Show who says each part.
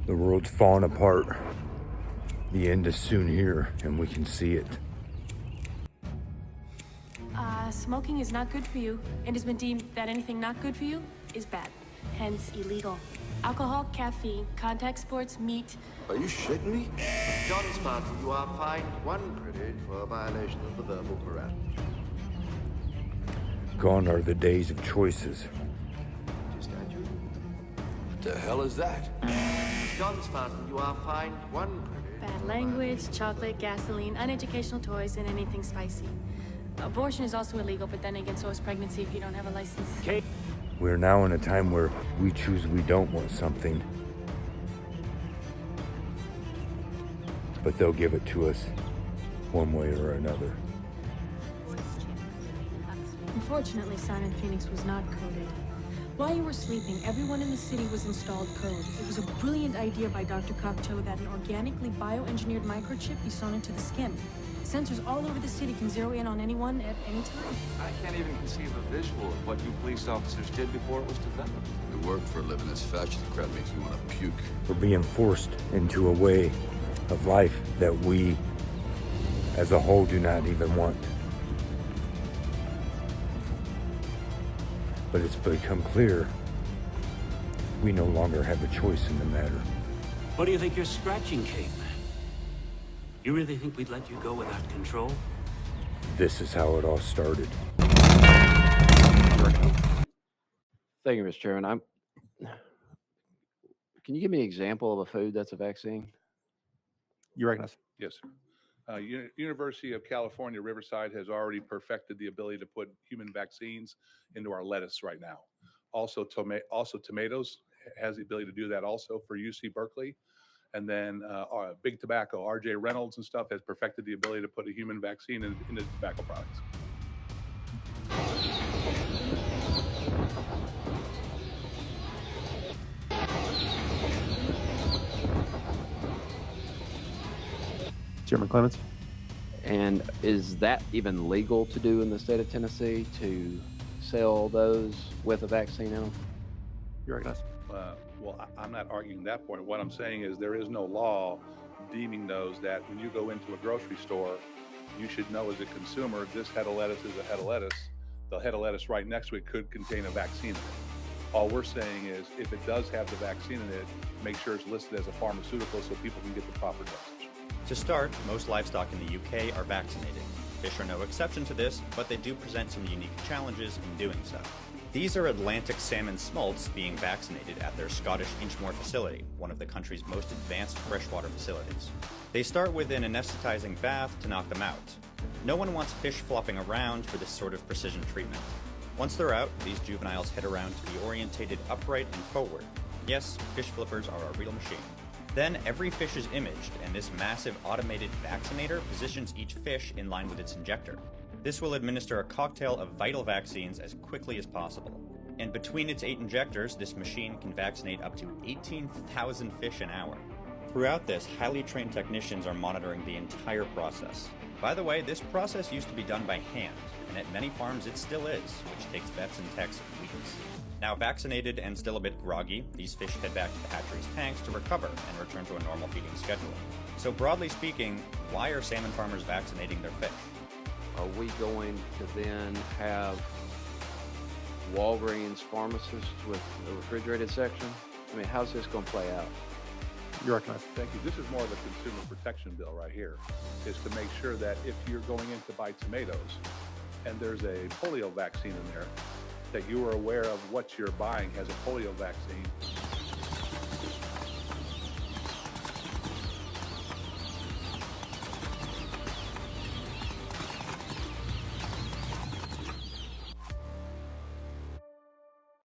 Speaker 1: The world's falling apart. The end is soon here, and we can see it.
Speaker 2: Smoking is not good for you, and has been deemed that anything not good for you is bad, hence illegal. Alcohol, caffeine, contact sports, meat.
Speaker 3: Are you shitting me?
Speaker 4: John Spartan, you are fined 1 credit for a violation of the verbal parameters.
Speaker 1: Gone are the days of choices.
Speaker 3: What the hell is that?
Speaker 4: John Spartan, you are fined 1 credit.
Speaker 2: Bad language, chocolate, gasoline, uneducational toys, and anything spicy. Abortion is also illegal, but then again, so is pregnancy if you don't have a license.
Speaker 1: We're now in a time where we choose we don't want something, but they'll give it to us one way or another.
Speaker 2: Unfortunately, Simon Phoenix was not coded. While you were sleeping, everyone in the city was installed code. It was a brilliant idea by Dr. Cocteau that an organically bioengineered microchip be sewn into the skin. Sensors all over the city can zero in on anyone at any time.
Speaker 5: I can't even conceive a visual of what you police officers did before it was developed.
Speaker 3: We work for a living. This fascist crap makes me want to puke.
Speaker 1: We're being forced into a way of life that we, as a whole, do not even want. But it's become clear we no longer have a choice in the matter.
Speaker 6: What do you think you're scratching, Cape? You really think we'd let you go without control?
Speaker 1: This is how it all started.
Speaker 7: Thank you, Mr. Chairman. Can you give me an example of a food that's a vaccine?
Speaker 8: You recognize?
Speaker 9: Yes, sir. University of California, Riverside has already perfected the ability to put human vaccines into our lettuce right now. Also, tomatoes has the ability to do that also for UC Berkeley. And then Big Tobacco, RJ Reynolds and stuff has perfected the ability to put a human vaccine into tobacco products.
Speaker 8: Chairman Clements?
Speaker 7: And is that even legal to do in the state of Tennessee, to sell those with a vaccine in them?
Speaker 8: You recognize?
Speaker 9: Well, I'm not arguing that point. What I'm saying is there is no law deeming those that when you go into a grocery store, you should know as a consumer, this head of lettuce is a head of lettuce. The head of lettuce right next to it could contain a vaccine in it. All we're saying is if it does have the vaccine in it, make sure it's listed as a pharmaceutical so people can get the proper dosage.
Speaker 10: To start, most livestock in the UK are vaccinated. Fish are no exception to this, but they do present some unique challenges in doing so. These are Atlantic salmon smolts being vaccinated at their Scottish Inchmore facility, one of the country's most advanced freshwater facilities. They start with an anesthetizing bath to knock them out. No one wants fish flopping around for this sort of precision treatment. Once they're out, these juveniles head around to be orientated upright and forward. Yes, fish flippers are a real machine. Then every fish is imaged, and this massive automated vaccinator positions each fish in line with its injector. This will administer a cocktail of vital vaccines as quickly as possible. And between its 8 injectors, this machine can vaccinate up to 18,000 fish an hour. Throughout this, highly trained technicians are monitoring the entire process. By the way, this process used to be done by hand, and at many farms it still is, which takes vets and techs weeks. Now vaccinated and still a bit groggy, these fish head back to the hatchery's tanks to recover and return to a normal feeding schedule. So broadly speaking, why are salmon farmers vaccinating their fish?
Speaker 7: Are we going to then have Walgreens pharmacists with a refrigerated section? I mean, how's this going to play out?
Speaker 8: You recognize?
Speaker 9: Thank you. This is more of a consumer protection bill right here, is to make sure that if you're going in to buy tomatoes and there's a polio vaccine in there, that you are aware of what you're buying has a polio vaccine